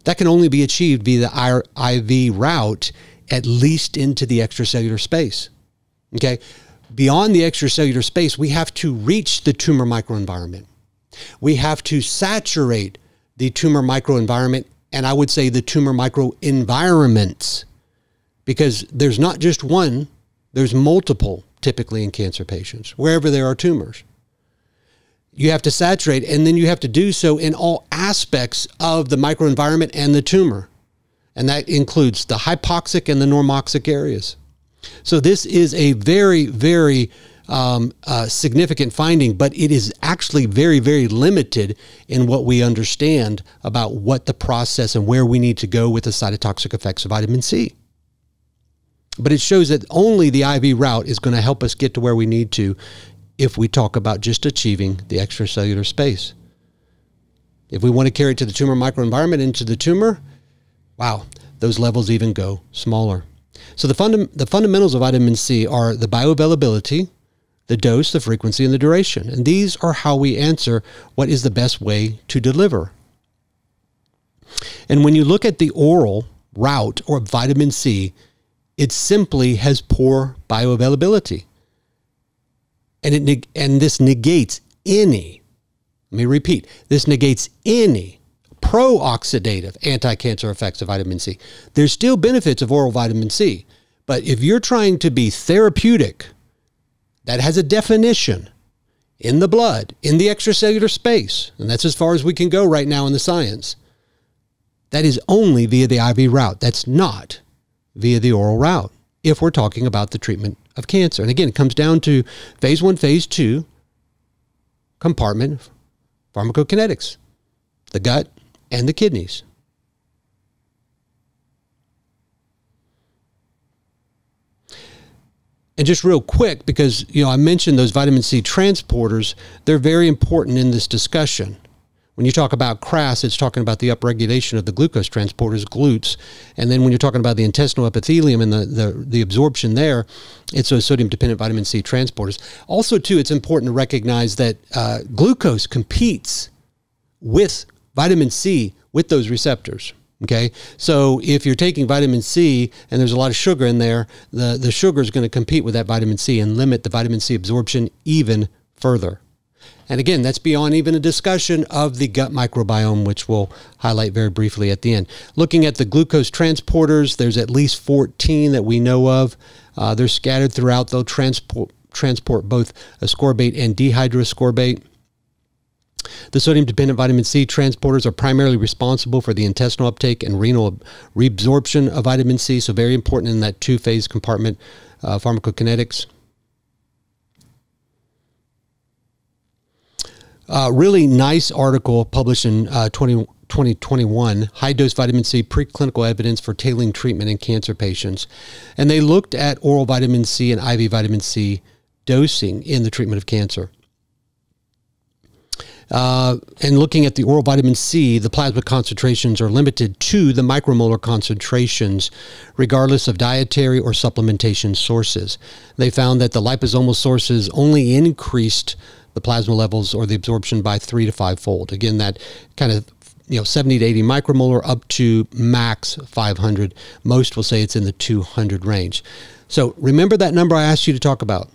that can only be achieved via the IV route, at least into the extracellular space. Okay? Beyond the extracellular space, we have to reach the tumor microenvironment. We have to saturate the tumor microenvironment, and I would say the tumor microenvironments, because there's not just one, there's multiple typically in cancer patients, wherever there are tumors. You have to saturate, and then you have to do so in all aspects of the microenvironment and the tumor. And that includes the hypoxic and the normoxic areas. So this is a very, very significant finding, but it is actually very, very limited in what we understand about what the process and where we need to go with the cytotoxic effects of vitamin C. But it shows that only the IV route is going to help us get to where we need to if we talk about just achieving the extracellular space. If we want to carry it to the tumor microenvironment, into the tumor, wow, those levels even go smaller. So the fundamentals of vitamin C are the bioavailability, the dose, the frequency, and the duration. And these are how we answer what is the best way to deliver. And when you look at the oral route or vitamin C, it simply has poor bioavailability. And this negates any, let me repeat, this negates any pro-oxidative anti-cancer effects of vitamin C. There's still benefits of oral vitamin C, but if you're trying to be therapeutic, that has a definition in the blood, in the extracellular space, and that's as far as we can go right now in the science. That is only via the IV route. That's not via the oral route if we're talking about the treatment of cancer. And again, it comes down to phase 1, phase 2 compartment pharmacokinetics, the gut and the kidneys. And just real quick, because I mentioned those vitamin C transporters, they're very important in this discussion. When you talk about CRAS, it's talking about the upregulation of the glucose transporters, GLUTs. And then when you're talking about the intestinal epithelium and the absorption there, it's those sodium-dependent vitamin C transporters. Also, too, it's important to recognize that glucose competes with vitamin C with those receptors. Okay, so if you're taking vitamin C and there's a lot of sugar in there, the sugar is going to compete with that vitamin C and limit the vitamin C absorption even further. And again, that's beyond even a discussion of the gut microbiome, which we'll highlight very briefly at the end. Looking at the glucose transporters, there's at least 14 that we know of. They're scattered throughout. They'll transport both ascorbate and dehydroascorbate. The sodium-dependent vitamin C transporters are primarily responsible for the intestinal uptake and renal reabsorption of vitamin C, so very important in that two-phase compartment pharmacokinetics. Really nice article published in 2021, High-Dose Vitamin C Preclinical Evidence for Tailoring Treatment in Cancer Patients. And they looked at oral vitamin C and IV vitamin C dosing in the treatment of cancer. And looking at the oral vitamin C, the plasma concentrations are limited to the micromolar concentrations, regardless of dietary or supplementation sources. They found that the liposomal sources only increased the plasma levels or the absorption by 3 to 5-fold. Again, that kind of 70 to 80 micromolar up to max 500. Most will say it's in the 200 range. So remember that number I asked you to talk about,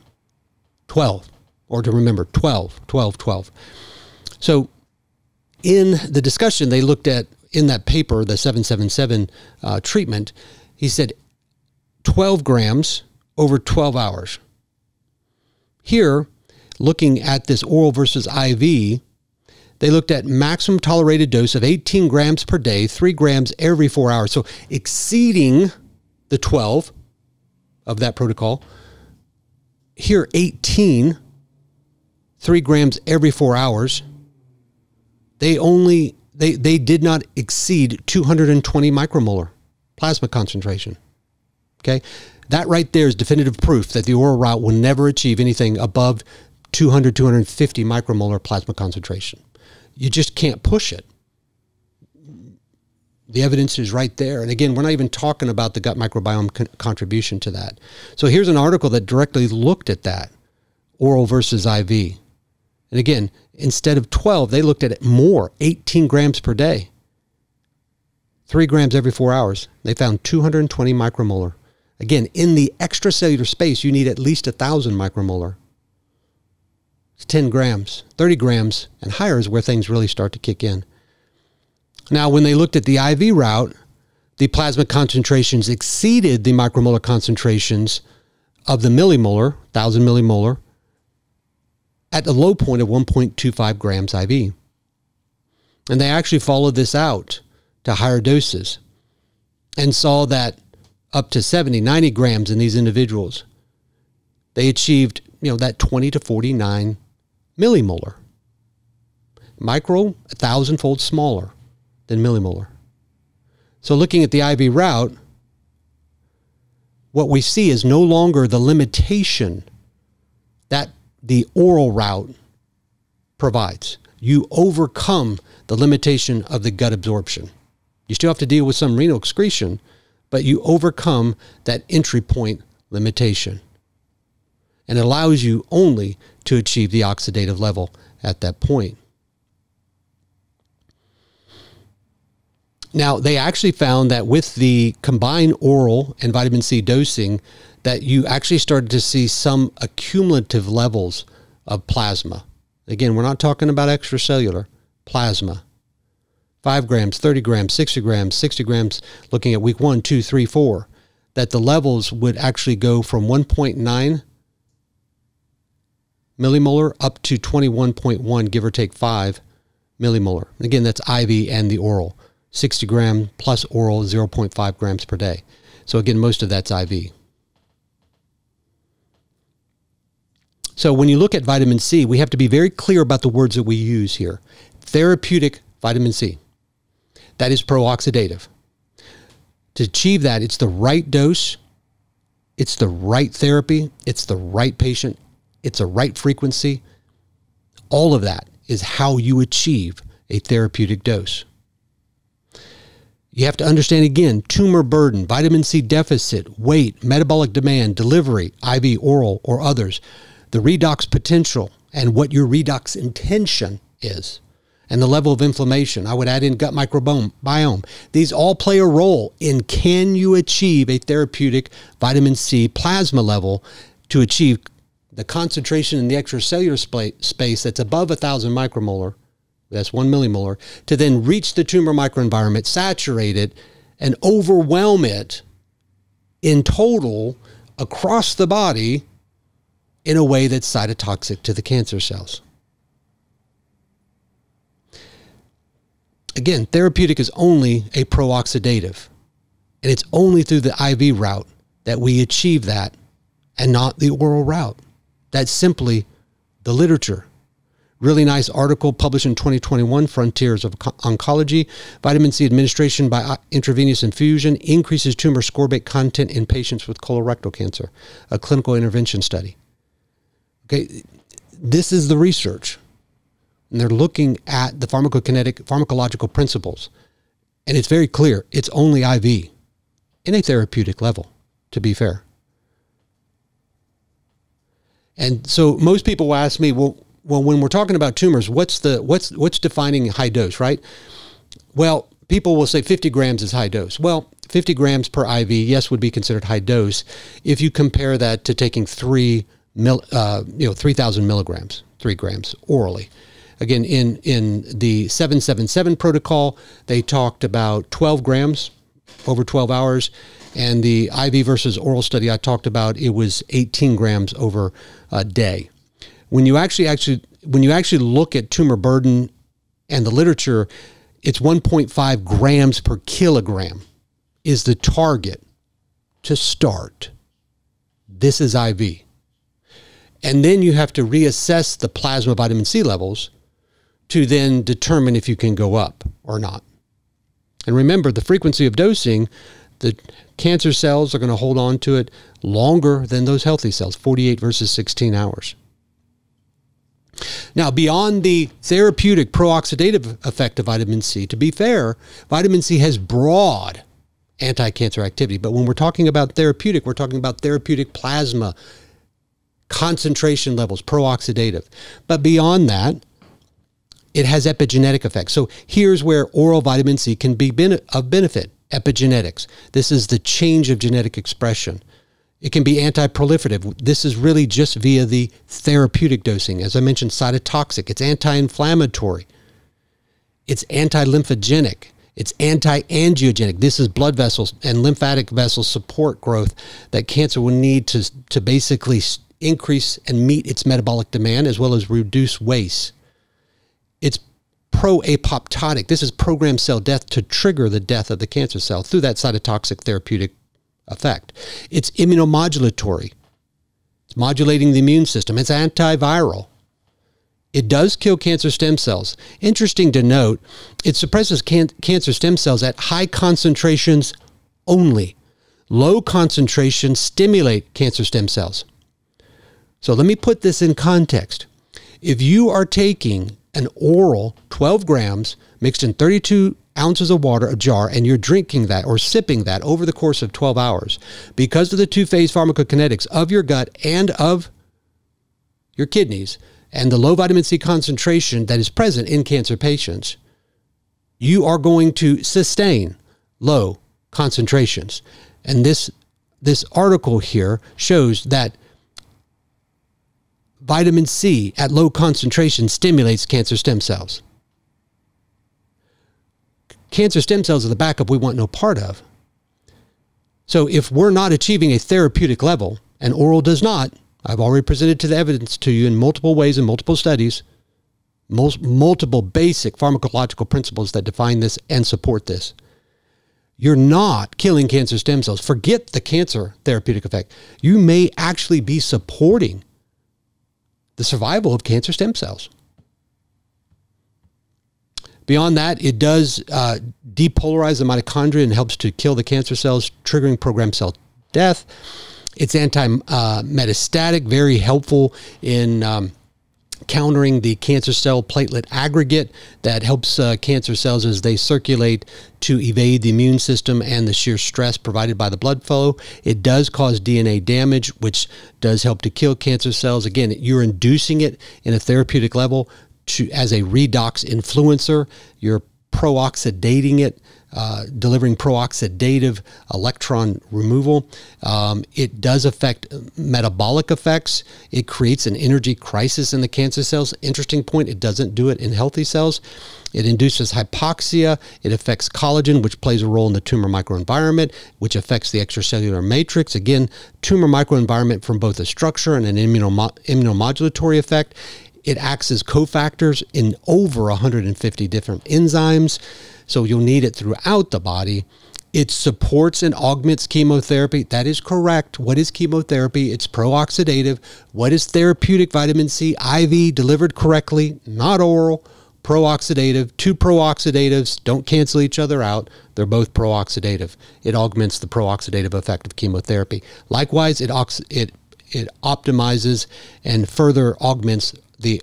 12, or to remember 12, 12, 12. So in the discussion, they looked at, in that paper, the 777 treatment, he said 12 grams over 12 hours. Here, looking at this oral versus IV, they looked at maximum tolerated dose of 18 grams per day, 3 grams every 4 hours. So exceeding the 12 of that protocol. Here, 18, 3 grams every 4 hours. They did not exceed 220 micromolar plasma concentration. Okay. That right there is definitive proof that the oral route will never achieve anything above 200, 250 micromolar plasma concentration. You just can't push it. The evidence is right there. And again, we're not even talking about the gut microbiome contribution to that. So here's an article that directly looked at that, oral versus IV. And again, instead of 12, they looked at it more, 18 grams per day, 3 grams every 4 hours. They found 220 micromolar. Again, in the extracellular space, you need at least 1,000 micromolar. 10 grams, 30 grams, and higher is where things really start to kick in. Now, when they looked at the IV route, the plasma concentrations exceeded the micromolar concentrations of the millimolar, 1,000 millimolar, at the low point of 1.25 grams IV. And they actually followed this out to higher doses and saw that up to 70, 90 grams in these individuals, they achieved, that 20 to 49 millimolar. Micro, 1,000-fold smaller than millimolar. So looking at the IV route, what we see is no longer the limitation that the oral route provides. You overcome the limitation of the gut absorption. You still have to deal with some renal excretion, but you overcome that entry point limitation. and it allows you only to achieve the oxidative level at that point. Now, they actually found that with the combined oral and vitamin C dosing, that you actually started to see some accumulative levels of plasma. Again, we're not talking about extracellular plasma. 5 grams, 30 grams, 60 grams, looking at week 1, 2, 3, 4, that the levels would actually go from 1.9 millimolar up to 21.1, give or take 5 millimolar. Again, that's IV and the oral. 60 gram plus oral, 0.5 grams per day. So again, most of that's IV. So when you look at vitamin C, we have to be very clear about the words that we use here. Therapeutic vitamin C. That is pro-oxidative. To achieve that, it's the right dose, it's the right therapy, it's the right patient, it's a right frequency. All of that is how you achieve a therapeutic dose. You have to understand, again, tumor burden, vitamin C deficit, weight, metabolic demand, delivery, IV, oral, or others, the redox potential, and what your redox intention is, and the level of inflammation. I would add in gut microbiome. These all play a role in can you achieve a therapeutic vitamin C plasma level to achieve the concentration in the extracellular space that's above 1,000 micromolar, that's 1 millimolar, to then reach the tumor microenvironment, saturate it, and overwhelm it in total across the body in a way that's cytotoxic to the cancer cells. Again, therapeutic is only a pro-oxidative, and it's only through the IV route that we achieve that and not the oral route. That's simply the literature. Really nice article published in 2021, Frontiers of Oncology. Vitamin C administration by intravenous infusion increases tumor ascorbate content in patients with colorectal cancer, a clinical intervention study. Okay, this is the research. And they're looking at the pharmacological principles. And it's very clear, it's only IV in a therapeutic level, to be fair. And so most people will ask me, well, when we're talking about tumors, what's defining high dose, right? Well, people will say 50 grams is high dose. Well, 50 grams per IV, yes, would be considered high dose if you compare that to taking 3,000 milligrams, 3 grams orally. Again, in the 777 protocol, they talked about 12 grams over 12 hours. And the IV versus oral study I talked about, it was 18 grams over a day. When you actually look at tumor burden and the literature, it's 1.5 grams per kilogram is the target to start. This is IV. And then you have to reassess the plasma vitamin C levels to then determine if you can go up or not. And remember, the frequency of dosing, the cancer cells are going to hold on to it longer than those healthy cells, 48 versus 16 hours. Now, beyond the therapeutic pro-oxidative effect of vitamin C, to be fair, vitamin C has broad anti-cancer activity. But when we're talking about therapeutic, we're talking about therapeutic plasma concentration levels, pro-oxidative. But beyond that, it has epigenetic effects. So here's where oral vitamin C can be of benefit. Epigenetics. This is the change of genetic expression. It can be anti-proliferative. This is really just via the therapeutic dosing. As I mentioned, cytotoxic. It's anti-inflammatory. It's anti-lymphogenic. It's anti-angiogenic. This is blood vessels and lymphatic vessels support growth that cancer will need to basically increase and meet its metabolic demand as well as reduce waste. It's pro-apoptotic. This is programmed cell death to trigger the death of the cancer cell through that cytotoxic therapeutic effect. It's immunomodulatory. It's modulating the immune system. It's antiviral. It does kill cancer stem cells. Interesting to note, it suppresses cancer stem cells at high concentrations only. Low concentrations stimulate cancer stem cells. So let me put this in context. If you are taking an oral 12 grams mixed in 32 ounces of water, a jar, and you're drinking that or sipping that over the course of 12 hours, because of the two-phase pharmacokinetics of your gut and of your kidneys, and the low vitamin C concentration that is present in cancer patients, you are going to sustain low concentrations. And this article here shows that vitamin C at low concentration stimulates cancer stem cells. Cancer stem cells are the backup we want no part of. So if we're not achieving a therapeutic level, and oral does not, I've already presented the evidence to you in multiple ways in multiple studies, multiple basic pharmacological principles that define this and support this. You're not killing cancer stem cells. Forget the cancer therapeutic effect. You may actually be supporting the survival of cancer stem cells. Beyond that, it does depolarize the mitochondria and helps to kill the cancer cells, triggering programmed cell death. It's anti-metastatic, very helpful in countering the cancer cell platelet aggregate that helps cancer cells as they circulate to evade the immune system and the sheer stress provided by the blood flow. It does cause DNA damage, which does help to kill cancer cells. Again, you're inducing it in a therapeutic level as a redox influencer. You're pro-oxidating it, delivering pro-oxidative electron removal. It does affect metabolic effects. It creates an energy crisis in the cancer cells. Interesting point, it doesn't do it in healthy cells. It induces hypoxia. It affects collagen, which plays a role in the tumor microenvironment, which affects the extracellular matrix. Again, tumor microenvironment from both a structure and an immunomodulatory effect. It acts as cofactors in over 150 different enzymes, so you'll need it throughout the body. It supports and augments chemotherapy. That is correct. What is chemotherapy? It's pro-oxidative. What is therapeutic vitamin C? IV, delivered correctly, not oral. Pro-oxidative. Two pro-oxidatives don't cancel each other out. They're both pro-oxidative. It augments the pro-oxidative effect of chemotherapy. Likewise, it optimizes and further augments the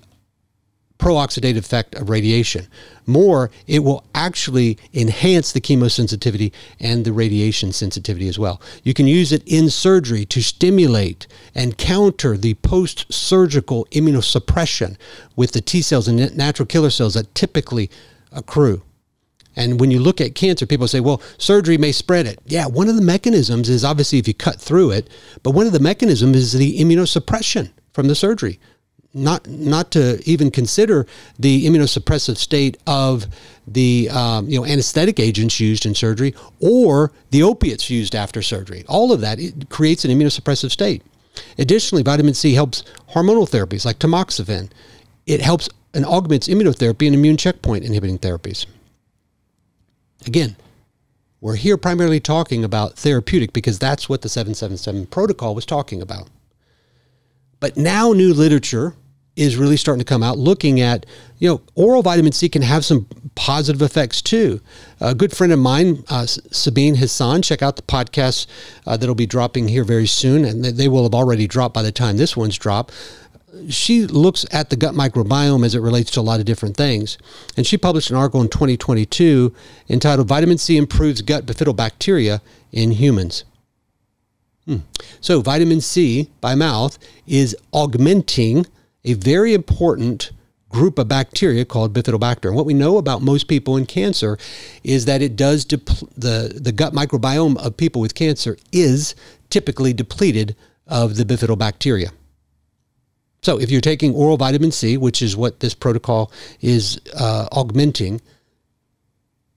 pro-oxidative effect of radiation. More, it will actually enhance the chemosensitivity and the radiation sensitivity as well. You can use it in surgery to stimulate and counter the post-surgical immunosuppression with the T cells and natural killer cells that typically accrue. And when you look at cancer, people say, well, surgery may spread it. Yeah, one of the mechanisms is obviously if you cut through it, but one of the mechanisms is the immunosuppression from the surgery. Not to even consider the immunosuppressive state of the anesthetic agents used in surgery or the opiates used after surgery. All of that, it creates an immunosuppressive state. Additionally, vitamin C helps hormonal therapies like tamoxifen. It helps and augments immunotherapy and immune checkpoint inhibiting therapies. Again, we're here primarily talking about therapeutic because that's what the 777 protocol was talking about. But now new literature is really starting to come out looking at, oral vitamin C can have some positive effects too. A good friend of mine, Sabine Hassan, check out the podcast that'll be dropping here very soon, and they will have already dropped by the time this one's dropped. She looks at the gut microbiome as it relates to a lot of different things. And she published an article in 2022 entitled Vitamin C Improves Gut Bifidobacteria in Humans. So vitamin C by mouth is augmenting a very important group of bacteria called Bifidobacter. And what we know about most people in cancer is that it does the gut microbiome of people with cancer is typically depleted of the Bifidobacteria. So if you're taking oral vitamin C, which is what this protocol is augmenting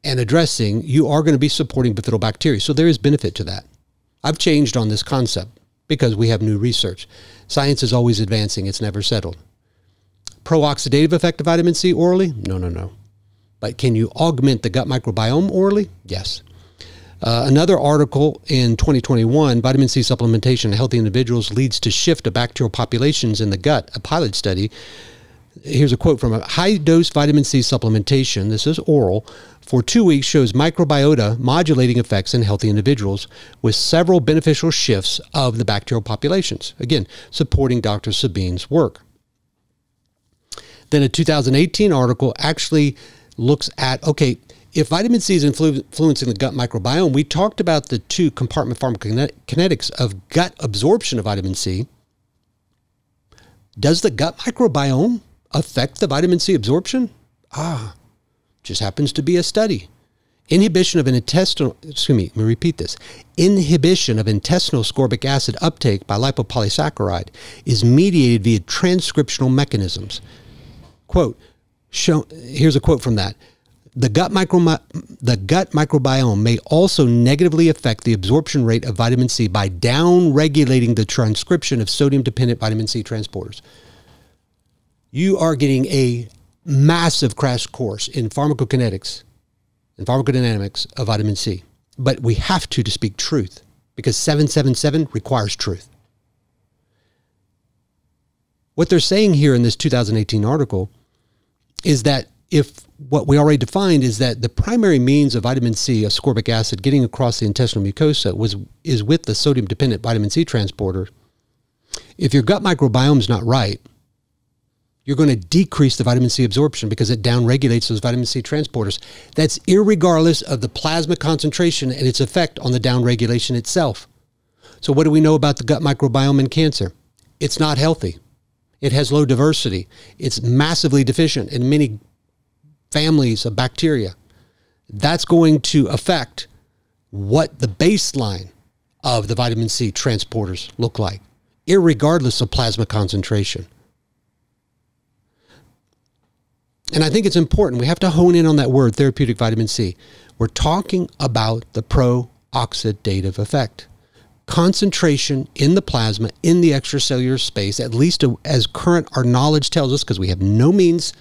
and addressing, you are going to be supporting Bifidobacteria. So there is benefit to that. I've changed on this concept because we have new research. Science is always advancing. It's never settled. Pro-oxidative effect of vitamin C orally? No. But can you augment the gut microbiome orally? Yes. Another article in 2021, vitamin C supplementation in healthy individuals leads to shift of bacterial populations in the gut, a pilot study. Here's a quote from a high-dose vitamin C supplementation, this is oral, for 2 weeks shows microbiota modulating effects in healthy individuals with several beneficial shifts of the bacterial populations. Again, supporting Dr. Sabine's work. Then a 2018 article actually looks at, okay, if vitamin C is influencing the gut microbiome, we talked about the two compartment pharmacokinetics of gut absorption of vitamin C. Does the gut microbiome affect the vitamin C absorption? Just happens to be a study. Inhibition of intestinal ascorbic acid uptake by lipopolysaccharide is mediated via transcriptional mechanisms. Quote, here's a quote from that. The gut microbiome may also negatively affect the absorption rate of vitamin C by down-regulating the transcription of sodium-dependent vitamin C transporters. You are getting a massive crash course in pharmacokinetics and pharmacodynamics of vitamin C. But we have to speak truth, because 777 requires truth. What they're saying here in this 2018 article is that if what we already defined is that the primary means of vitamin C, ascorbic acid, getting across the intestinal mucosa is with the sodium-dependent vitamin C transporter, if your gut microbiome is not right, you're going to decrease the vitamin C absorption because it downregulates those vitamin C transporters. That's irregardless of the plasma concentration and its effect on the downregulation itself. So what do we know about the gut microbiome in cancer? It's not healthy. It has low diversity. It's massively deficient in many families of bacteria. That's going to affect what the baseline of the vitamin C transporters look like, irregardless of plasma concentration. And I think it's important. We have to hone in on that word, therapeutic vitamin C. We're talking about the pro-oxidative effect. Concentration in the plasma, in the extracellular space, at least as current our knowledge tells us, because we have no means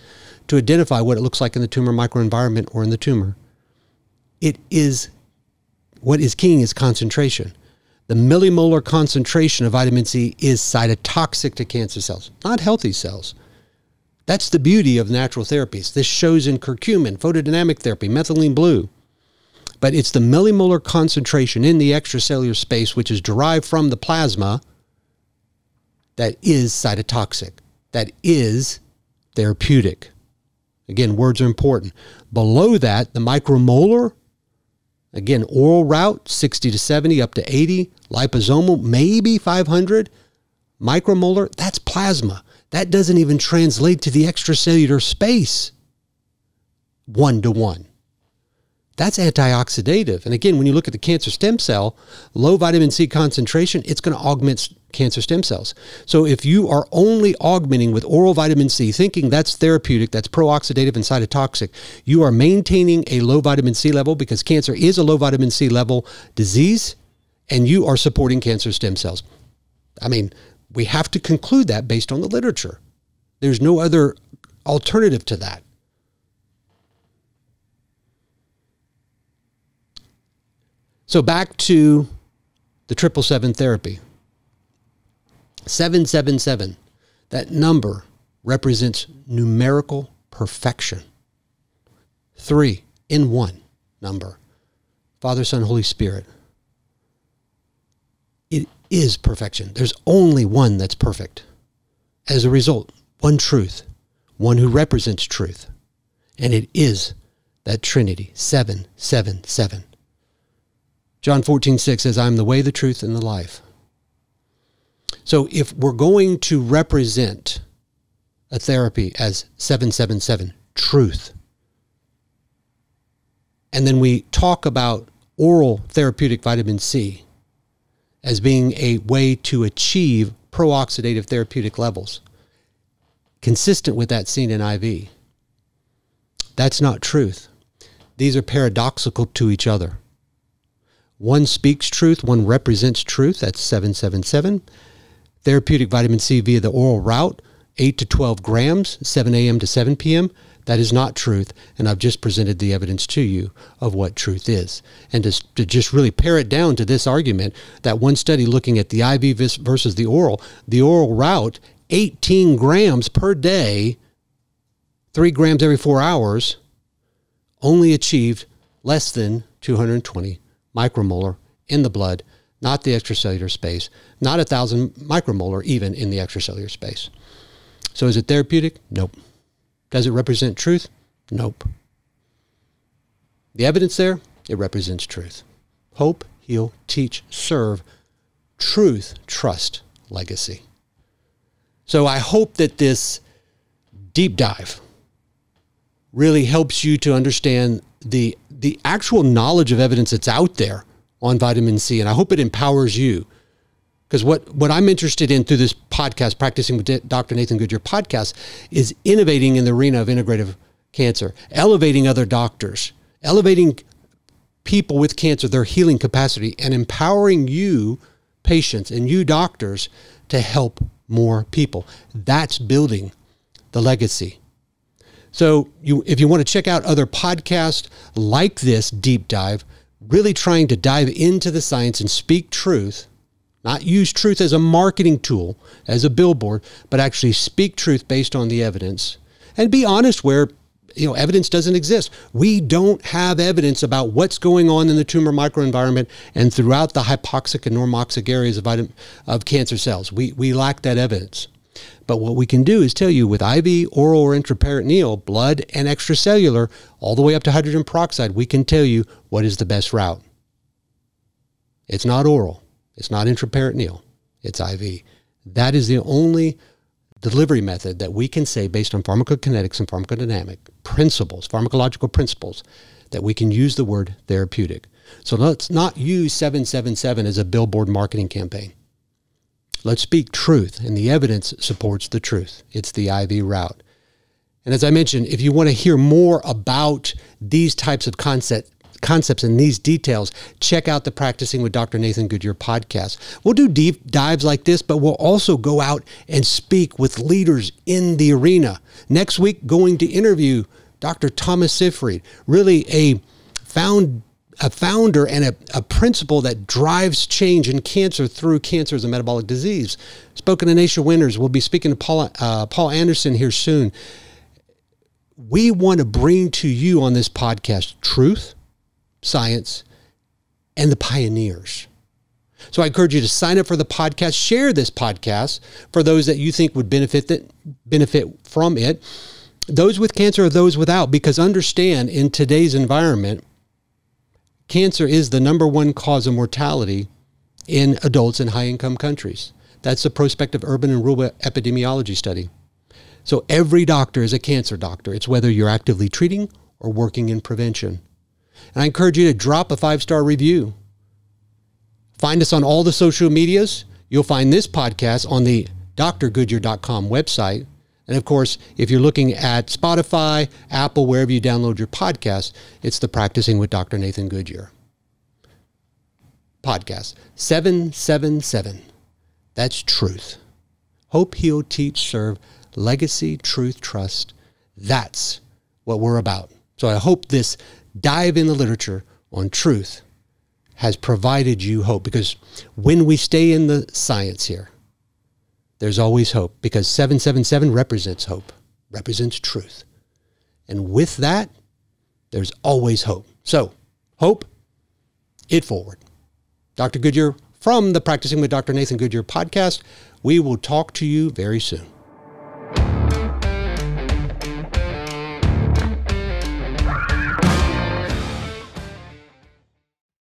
to identify what it looks like in the tumor microenvironment or in the tumor. It is, what is king is concentration. The millimolar concentration of vitamin C is cytotoxic to cancer cells, not healthy cells. That's the beauty of natural therapies. This shows in curcumin, photodynamic therapy, methylene blue. But it's the millimolar concentration in the extracellular space, which is derived from the plasma, that is cytotoxic, that is therapeutic. Again, words are important. Below that, the micromolar, again, oral route, 60 to 70, up to 80, liposomal, maybe 500, micromolar, that's plasma. That doesn't even translate to the extracellular space 1-to-1. That's antioxidative. And again, when you look at the cancer stem cell, low vitamin C concentration, it's going to augment cancer stem cells. So if you are only augmenting with oral vitamin C, thinking that's therapeutic, that's pro-oxidative and cytotoxic, you are maintaining a low vitamin C level, because cancer is a low vitamin C level disease, and you are supporting cancer stem cells. I mean, we have to conclude that based on the literature. There's no other alternative to that. So back to the 777 therapy. 777, that number represents numerical perfection. 3 in 1 number. Father, Son, Holy Spirit. It is perfection. There's only one that's perfect. As a result, one truth, one who represents truth. And it is that Trinity, 777. John 14:6 says, I am the way, the truth, and the life. So if we're going to represent a therapy as 777, truth, and then we talk about oral therapeutic vitamin C as being a way to achieve pro-oxidative therapeutic levels, consistent with that seen in IV, that's not truth. These are paradoxical to each other. One speaks truth, one represents truth, that's 777. Therapeutic vitamin C via the oral route, 8 to 12 grams, 7 a.m. to 7 p.m., that is not truth, and I've just presented the evidence to you of what truth is. And to just really pare it down to this argument, that one study looking at the IV versus the oral route, 18 grams per day, 3 grams every 4 hours, only achieved less than 220 micromolar in the blood, not the extracellular space, not 1,000 micromolar even in the extracellular space. So is it therapeutic? Nope. Does it represent truth? Nope. The evidence there, it represents truth. Hope, heal, teach, serve, truth, trust, legacy. So I hope that this deep dive really helps you to understand the actual knowledge of evidence that's out there on vitamin C. And I hope it empowers you. Because what I'm interested in through this podcast, Practicing with Dr. Nathan Goodyear podcast, is innovating in the arena of integrative cancer, elevating other doctors, elevating people with cancer, their healing capacity, and empowering you patients and you doctors to help more people. That's building the legacy. So if you want to check out other podcasts like this deep dive, really trying to dive into the science and speak truth, not use truth as a marketing tool, as a billboard, but actually speak truth based on the evidence and be honest where evidence doesn't exist. We don't have evidence about what's going on in the tumor microenvironment and throughout the hypoxic and normoxic areas of cancer cells. We lack that evidence. But what we can do is tell you with IV, oral, or intraperitoneal, blood, and extracellular, all the way up to hydrogen peroxide, we can tell you what is the best route. It's not oral. It's not intraperitoneal. It's IV. That is the only delivery method that we can say based on pharmacokinetics and pharmacodynamic principles, pharmacological principles, that we can use the word therapeutic. So let's not use 777 as a billboard marketing campaign. Let's speak truth, and the evidence supports the truth. It's the IV route. And as I mentioned, if you want to hear more about these types of concepts and these details, check out the Practicing with Dr. Nathan Goodyear podcast. We'll do deep dives like this, but we'll also go out and speak with leaders in the arena. Next week, going to interview Dr. Thomas Seyfried, really a founder and a principle that drives change in cancer through cancer as a metabolic disease. Spoken to Asia Winners. We'll be speaking to Paul Anderson here soon. We want to bring to you on this podcast truth, science, and the pioneers. So I encourage you to sign up for the podcast, share this podcast for those that you think would benefit from it, those with cancer or those without, because understand in today's environment, cancer is the #1 cause of mortality in adults in high-income countries. That's a prospective urban and rural epidemiology study. So every doctor is a cancer doctor. It's whether you're actively treating or working in prevention. And I encourage you to drop a 5-star review. Find us on all the social medias. You'll find this podcast on the drgoodyear.com website. And of course, if you're looking at Spotify, Apple, wherever you download your podcast, it's the Practicing with Dr. Nathan Goodyear podcast. 777. That's truth. Hope, heal, teach, serve, legacy, truth, trust. That's what we're about. So I hope this dive in the literature on truth has provided you hope, because when we stay in the science here, there's always hope, because 777 represents hope, represents truth. And with that, there's always hope. So, hope it forward. Dr. Goodyear from the Practicing with Dr. Nathan Goodyear podcast. We will talk to you very soon.